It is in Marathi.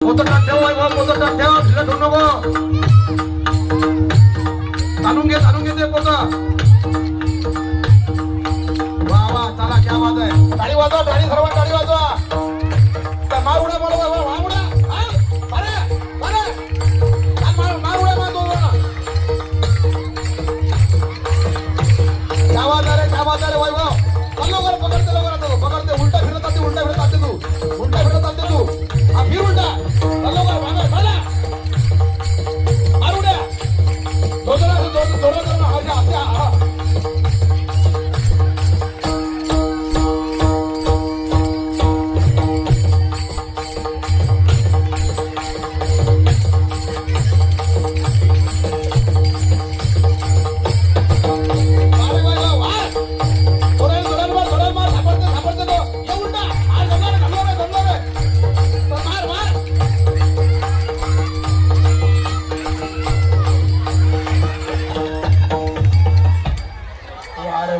पोतटात ठेव वैभव पोतटात ठेव ढिला ठेवू नको ताणून घे ते पोत वा वा चला क्या बात आहे टाळी वाजवा टाळी सर्व टाळी वाजवा त्या मार उड्या बोलवा वा उड्या अरे अरे मार उड्या मारतो क्या बात आहे वैभव लवकर पकडते उलटा फिरत आते तू हा फिर उलटा लवकर मागा चला मार उड्या जोरात